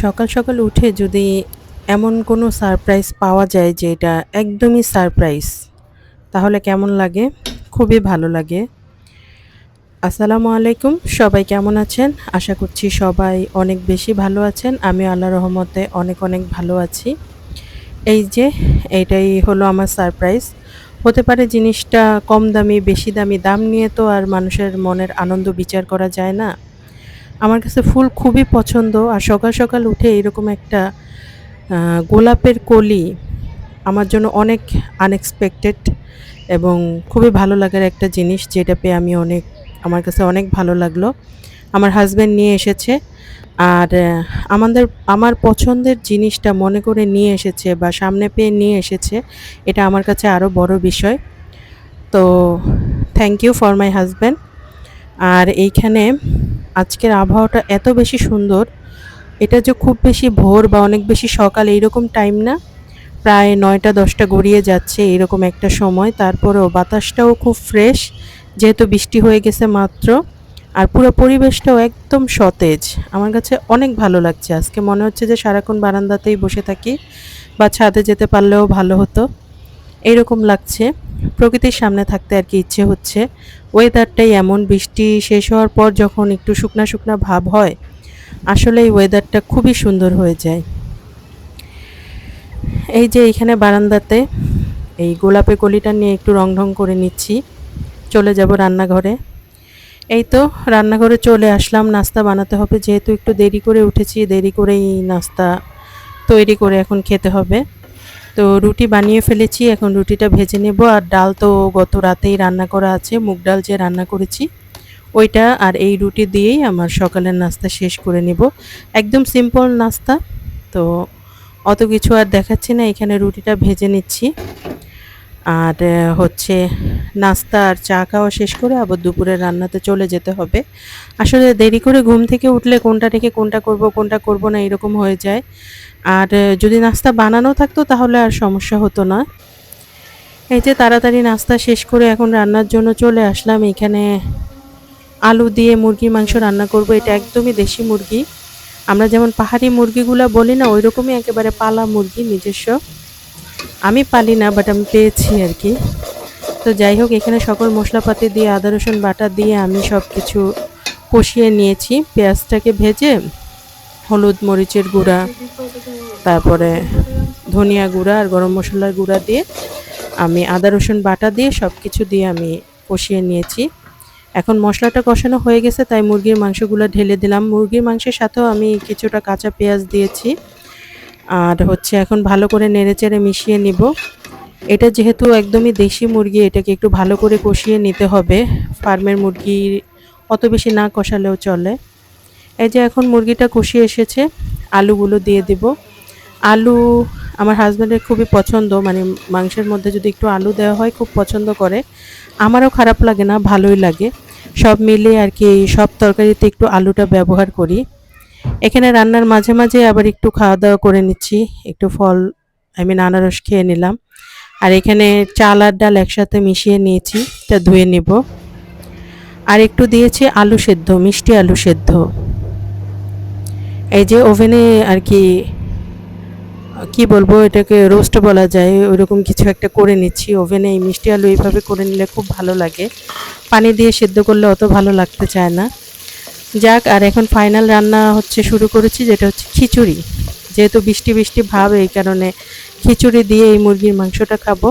সকাল সকাল উঠে যদি এমন কোনো সারপ্রাইজ পাওয়া যায় যে এটা একদমই সারপ্রাইজ, তাহলে কেমন লাগে? খুবই ভালো লাগে। আসসালামু আলাইকুম, সবাই কেমন আছেন? আশা করছি সবাই অনেক বেশি ভালো আছেন। আমিও আল্লাহর রহমতে অনেক অনেক ভালো আছি। এই যে এইটাই হলো আমার সারপ্রাইজ। হতে পারে জিনিসটা কম দামি, বেশি দামি, দাম নিয়ে তো আর মানুষের মনের আনন্দ বিচার করা যায় না। আমার কাছে ফুল খুবই পছন্দ, আর সকাল সকাল উঠে এরকম একটা গোলাপের কলি আমার জন্য অনেক আনএক্সপেক্টেড এবং খুবই ভালো লাগার একটা জিনিস, যেটা পেয়ে আমি আমার কাছে অনেক ভালো লাগলো। আমার হাসব্যান্ড নিয়ে এসেছে, আর আমার পছন্দের জিনিসটা মনে করে নিয়ে এসেছে বা সামনে পেয়ে নিয়ে এসেছে, এটা আমার কাছে আরও বড় বিষয়। তো thank you for my husband. আর এইখানে আজকের আবহাওয়াটা এত বেশি সুন্দর, এটা যে খুব বেশি ভোর বা অনেক বেশি সকাল এইরকম টাইম না, প্রায় ৯টা ১০টা গড়িয়ে যাচ্ছে এরকম একটা সময়। তারপরেও বাতাসটাও খুব ফ্রেশ, যেহেতু বৃষ্টি হয়ে গেছে মাত্র। আর পুরো পরিবেশটাও একদম সতেজ। আমার কাছে অনেক ভালো লাগছে। আজকে মনে হচ্ছে যে সারাক্ষণ বারান্দাতেই বসে থাকি, বা ছাদে যেতে পারলেও ভালো হতো, এইরকম লাগছে। প্রকৃতির সামনে থাকতে আর কি ইচ্ছে হচ্ছে। ওয়েদারটাই এমন, বৃষ্টি শেষ হওয়ার পর যখন একটু শুকনা শুকনা ভাব হয়, আসলে এই ওয়েদারটা খুবই সুন্দর হয়ে যায়। এই যে এইখানে বারান্দাতে এই গোলাপের কলিটা নিয়ে একটু রং করে নিচ্ছি। চলে যাব রান্নাঘরে। এই তো রান্নাঘরে চলে আসলাম, নাস্তা বানাতে হবে, যেহেতু একটু দেরি করে উঠেছি, দেরি করেই নাস্তা তৈরি করে এখন খেতে হবে। তো রুটি বানিয়ে ফেলেছি, এখন রুটিটা ভেজে নেব। আর ডাল তো গত রাতেই রান্না করা আছে, মুগ ডাল যে রান্না করেছি ওইটা, আর এই রুটি দিয়েই আমার সকালের নাস্তা শেষ করে নেব। একদম সিম্পল নাস্তা, তো অত কিছু আর দেখাচ্ছি না। এখানে রুটিটা ভেজে নিচ্ছি, আর হচ্ছে নাস্তা আর চা খাওয়া শেষ করে আবার দুপুরের রান্নাতে চলে যেতে হবে। আসলে দেরি করে ঘুম থেকে উঠলে কোনটা থেকে কোনটা করব না এরকম হয়ে যায়। আর যদি নাস্তা বানানো থাকতো তাহলে আর সমস্যা হতো না। এই যে তাড়াতাড়ি নাস্তা শেষ করে এখন রান্নার জন্য চলে আসলাম। এখানে আলু দিয়ে মুরগির মাংস রান্না করব। এটা একদমই দেশি মুরগি, আমরা যেমন পাহাড়ি মুরগিগুলা বলি না, ওই রকমই একেবারে পালা মুরগি, নিজস্ব। আমি পালি না, বাট আমি পেয়েছি আর কি। তো যাই হোক, এখানে সকল মশলাপাতি দিয়ে আদা রসুন বাটা দিয়ে আমি সব কিছু কষিয়ে নিয়েছি। পেঁয়াজটাকে ভেজে হলুদ মরিচের গুঁড়া, তারপরে ধনিয়া গুঁড়া আর গরম মশলার গুঁড়া দিয়ে আমি আদা রসুন বাটা দিয়ে সব কিছু দিয়ে আমি কষিয়ে নিয়েছি। এখন মশলাটা কষানো হয়ে গেছে, তাই মুরগির মাংসগুলো ঢেলে দিলাম। মুরগির মাংসের সাথেও আমি কিছুটা কাঁচা পেঁয়াজ দিয়েছি, আর হচ্ছে এখন ভালো করে নেড়েচেড়ে মিশিয়ে নিব। এটা যেহেতু একদমই দেশি মুরগি, এটাকে একটু ভালো করে কষিয়ে নিতে হবে। ফার্মের মুরগি অত বেশি না কষালেও চলে। এই যে এখন মুরগিটা কষিয়ে এসেছে, আলুগুলো দিয়ে দিব। আলু আমার হাজব্যান্ডের খুবই পছন্দ, মানে মাংসের মধ্যে যদি একটু আলু দেওয়া হয় খুব পছন্দ করে। আমারও খারাপ লাগে না, ভালোই লাগে। সব মিলিয়ে আর কি সব তরকারিতে একটু আলুটা ব্যবহার করি। এখানে রান্নার মাঝে মাঝে আবার একটু খাওয়া দাওয়া করে নিচ্ছি, একটু ফল আনারস খেয়ে নিলাম। আর এখানে চাল আর ডাল একসাথে মিশিয়ে নিয়েছি, এটা ধুয়ে নিব। আর একটু দিয়েছি আলু সেদ্ধ, মিষ্টি আলু সেদ্ধ। এই যে ওভেনে আর কি, কি বলবো, এটাকে রোস্ট বলা যায়, ওইরকম কিছু একটা করে নিচ্ছি ওভেনে। এই মিষ্টি আলু এইভাবে করে নিলে খুব ভালো লাগে, পানি দিয়ে সেদ্ধ করলে অত ভালো লাগতে চায় না। যাক, আর এখন ফাইনাল রান্না হচ্ছে, শুরু করেছি, যেটা হচ্ছে খিচুড়ি। যেহেতু বৃষ্টি বৃষ্টি ভাব, এই কারণে খিচুড়ি দিয়ে এই মুরগির মাংসটা খাবো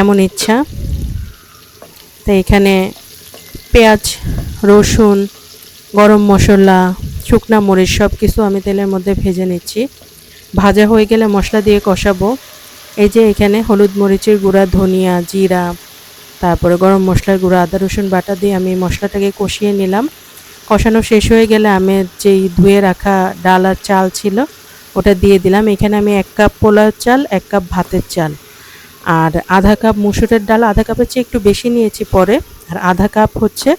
এমন ইচ্ছা। তো এখানে পেঁয়াজ, রসুন, গরম মশলা, শুকনা মরিচ সব কিছু আমি তেলের মধ্যে ভেজে নিচ্ছি। ভাজা হয়ে গেলে মশলা দিয়ে কষাবো। এই যে এখানে হলুদ মরিচের গুঁড়া, ধনিয়া, জিরা, তারপরে গরম মশলার গুঁড়া, আদা রসুন বাটা দিয়ে আমি মশলাটাকে কষিয়ে নিলাম। কষানো শেষ হয়ে গেলে আমি যেই ধুয়ে রাখা ডাল আর চাল ছিল ওটা দিয়ে দিলাম। এখানে আমি 1 কাপ পোলাও চাল, 1 কাপ ভাতের চাল, আর আধা কাপ মুসুরের ডাল, আধা কাপের চেয়ে একটু বেশি নিয়েছি পরে, আর আধা কাপ হচ্ছে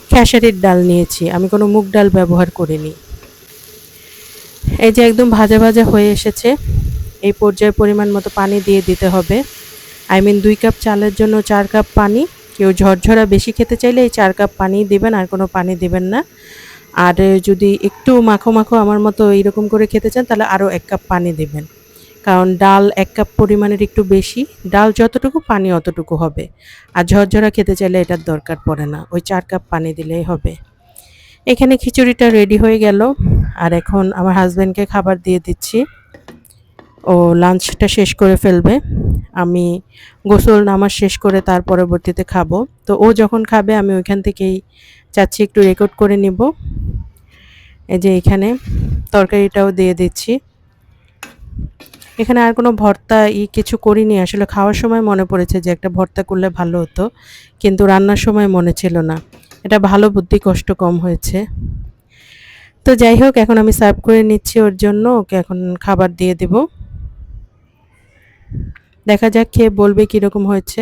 খেসারির ডাল নিয়েছি, আমি কোনো মুগ ডাল ব্যবহার করিনি। এই যে একদম ভাজা ভাজা হয়ে এসেছে, এই পর্যায়ে পরিমাণ মতো পানি দিয়ে দিতে হবে। 2 কাপ চালের জন্য 4 কাপ পানি। কেউ ঝরঝরা বেশি খেতে চাইলে এই 4 কাপ পানি দিবেন, আর কোনো পানি দিবেন না। আর যদি একটু মাখো মাখো আমার মতো এইরকম করে খেতে চান তাহলে আরও 1 কাপ পানি দিবেন। কারণ ডাল 1 কাপ পরিমাণের একটু বেশি, ডাল যতটুকু পানি অতটুকু হবে। আর ঝরঝরা খেতে চাইলে এটার দরকার পড়ে না, ওই 4 কাপ পানি দিলেই হবে। এখানে খিচুড়িটা রেডি হয়ে গেল, আর এখন আমার হাজব্যান্ডকে খাবার দিয়ে দিচ্ছি। ও লাঞ্চটা শেষ করে ফেলবে, আমি গোসল নামাজ শেষ করে তার পরবর্তীতে খাবো। তো ও যখন খাবে আমি ওইখান থেকেই চাচ্ছি একটু রেকর্ড করে নিব। এই যে এখানে তরকারিটাও দিয়ে দিচ্ছি। এখানে আর কোনো ভর্তা কিছু করিনি, আসলে খাওয়ার সময় মনে পড়েছে যে একটা ভর্তা করলে ভালো হতো, কিন্তু রান্নার সময় মনে ছিল না। এটা ভালো বুদ্ধি, কষ্ট কম হয়েছে। তো যাই হোক, এখন আমি সার্ভ করে নিচ্ছি ওর জন্য, ওকে এখন খাবার দিয়ে দেব। দেখা যাক খেয়ে বলবে কীরকম হয়েছে।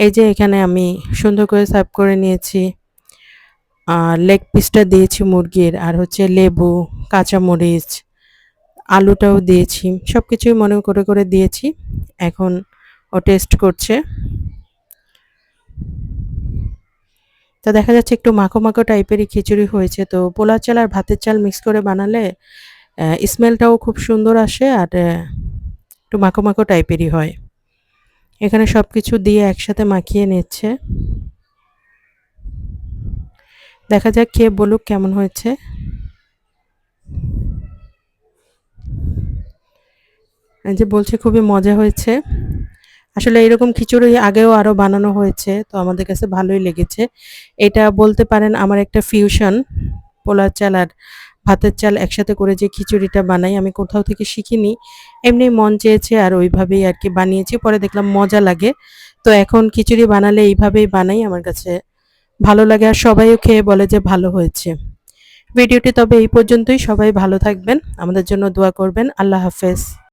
এই যে এখানে আমি সুন্দর করে সার্ভ করে নিয়েছি। লেগ পিসটা দিয়েছি মুরগির, আর হচ্ছে লেবু, কাঁচামরিচ, আলুটাও দিয়েছি, সব কিছুই মনে করে করে দিয়েছি। এখন ও টেস্ট করছে। তো দেখা যাচ্ছে একটু মাখো মাখো টাইপেরই খিচুড়ি হয়েছে। তো পোলার চাল আর ভাতের চাল মিক্স করে বানালে স্মেলটাও খুব সুন্দর আসে, আর একটু মাখো মাখো টাইপেরই হয়। এখানে সব কিছু দিয়ে একসাথে মাখিয়ে নিচ্ছে। দেখা যাক খেয়ে বলুক কেমন হয়েছে। এই যে বলছে খুবই মজা হয়েছে। আসলে এরকম খিচুড়ি আগেও আরও বানানো হয়েছে, তো আমাদের কাছে ভালোই লেগেছে। এটা বলতে পারেন আমার একটা ফিউশন, পোলার চাল আর ভাতের চাল একসাথে করে যে খিচুড়িটা বানাই, আমি কোথাও থেকে শিখিনি, এমনি মন চেয়েছে আর ওইভাবেই আর কি বানিয়েছি। পরে দেখলাম মজা লাগে, তো এখন খিচুড়ি বানালে এইভাবেই বানাই, আমার কাছে ভালো লাগে আর সবাইও খেয়ে বলে যে ভালো হয়েছে। ভিডিওটি তবে এই পর্যন্তই, সবাই ভালো থাকবেন, আমাদের জন্য দোয়া করবেন। আল্লাহ হাফেজ।